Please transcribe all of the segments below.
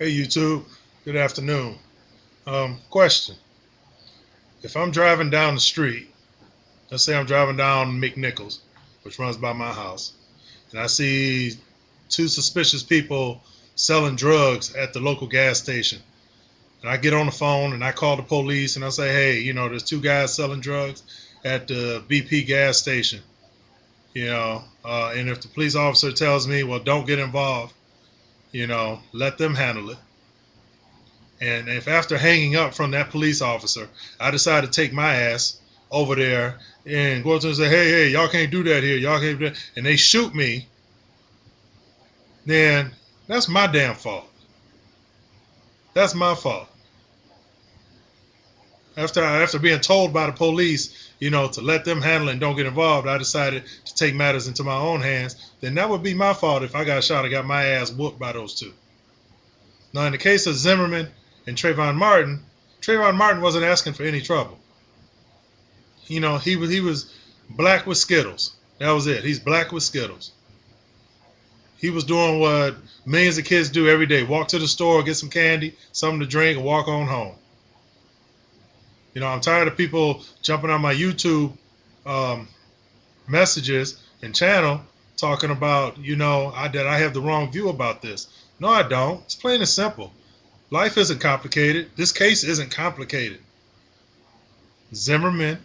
Hey YouTube, good afternoon. Question. If I'm driving down the street, let's say I'm driving down McNichols, which runs by my house, and I see two suspicious people selling drugs at the local gas station. And I get on the phone and I call the police and I say, hey, there's two guys selling drugs at the BP gas station. And if the police officer tells me, well, don't get involved, let them handle it. And if after hanging up from that police officer, I decide to take my ass over there and go up to them and say, hey, y'all can't do that here. Y'all can't do that. And they shoot me, then that's my damn fault. That's my fault. After being told by the police, to let them handle it and don't get involved, I decided to take matters into my own hands. Then that would be my fault if I got shot and got my ass whooped by those two. Now, in the case of Zimmerman and Trayvon Martin wasn't asking for any trouble. He was black with Skittles. That was it. He's black with Skittles. He was doing what millions of kids do every day: walk to the store, get some candy, something to drink, and walk on home. I'm tired of people jumping on my YouTube um, messages and channel talking about, that I have the wrong view about this. No, I don't. It's plain and simple. Life isn't complicated. This case isn't complicated. Zimmerman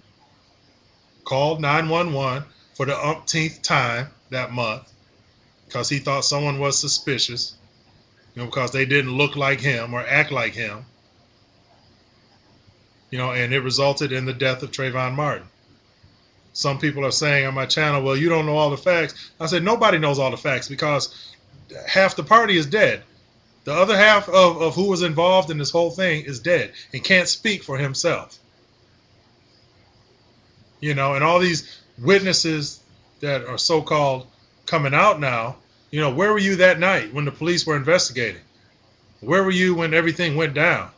called 911 for the umpteenth time that month because he thought someone was suspicious, because they didn't look like him or act like him, and it resulted in the death of Trayvon Martin. Some people are saying on my channel, well, you don't know all the facts. I said, nobody knows all the facts because half the party is dead. The other half of who was involved in this whole thing is dead and can't speak for himself. And all these witnesses that are so-called coming out now, where were you that night when the police were investigating? Where were you when everything went down?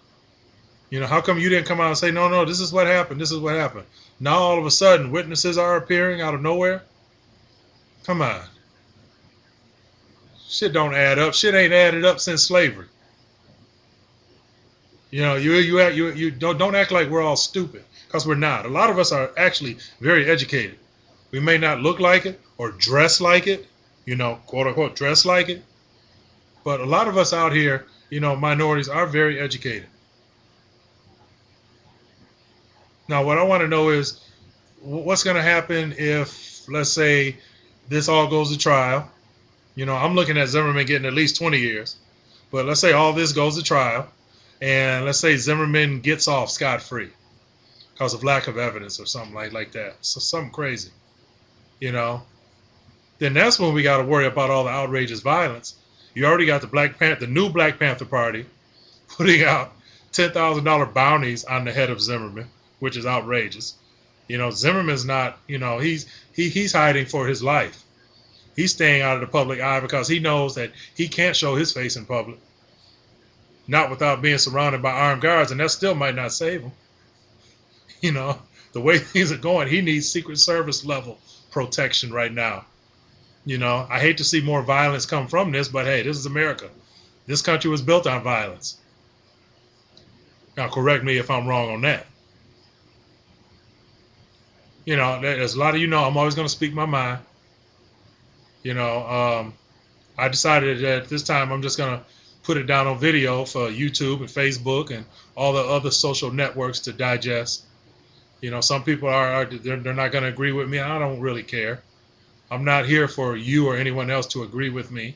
How come you didn't come out and say, no, this is what happened, this is what happened? Now all of a sudden witnesses are appearing out of nowhere? Come on. Shit don't add up. Shit ain't added up since slavery. You don't act like we're all stupid, because we're not. A lot of us are actually very educated. We may not look like it or dress like it, quote unquote dress like it, but a lot of us out here, minorities, are very educated. Now, what I want to know is what's going to happen if, let's say, this all goes to trial. I'm looking at Zimmerman getting at least 20 years, but let's say all this goes to trial, and let's say Zimmerman gets off scot-free because of lack of evidence or something like that. So something crazy, then that's when we got to worry about all the outrageous violence. You already got the new Black Panther Party putting out $10,000 bounties on the head of Zimmerman, which is outrageous. Zimmerman's not, he's hiding for his life. He's staying out of the public eye because he knows that he can't show his face in public, not without being surrounded by armed guards, and that still might not save him. The way things are going, he needs Secret Service level protection right now. I hate to see more violence come from this, but hey, this is America. This country was built on violence. Now, correct me if I'm wrong on that. There's a lot of I'm always going to speak my mind. I decided that this time I'm just going to put it down on video for YouTube and Facebook and all the other social networks to digest. Some people they're not going to agree with me. I don't really care. I'm not here for you or anyone else to agree with me.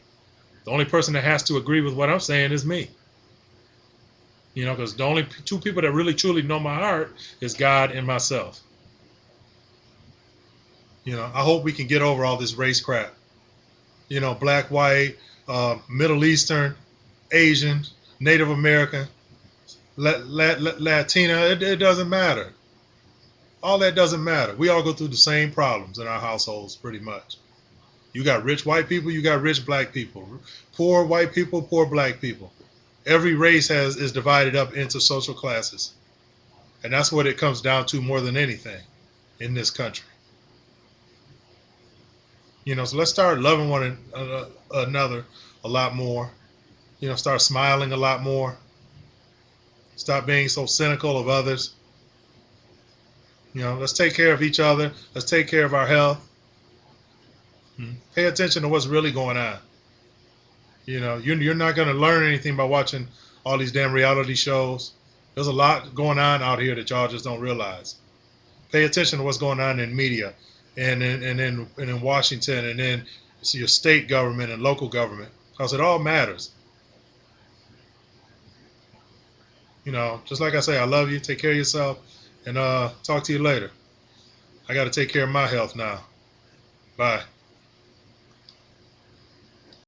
The only person that has to agree with what I'm saying is me. Because the only two people that really truly know my heart is God and myself. I hope we can get over all this race crap. Black, white, Middle Eastern, Asian, Native American, Latina, it doesn't matter. All that doesn't matter. We all go through the same problems in our households, pretty much. You got rich white people, you got rich black people, poor white people, poor black people. Every race is divided up into social classes. And that's what it comes down to more than anything in this country. So let's start loving one another a lot more. Start smiling a lot more. Stop being so cynical of others. Let's take care of each other. Let's take care of our health. Pay attention to what's really going on. You're not going to learn anything by watching all these damn reality shows. There's a lot going on out here that y'all just don't realize. Pay attention to what's going on in media and in Washington and in your state government and local government, because it all matters. Just like I say, I love you. Take care of yourself, and talk to you later. I got to take care of my health now. Bye.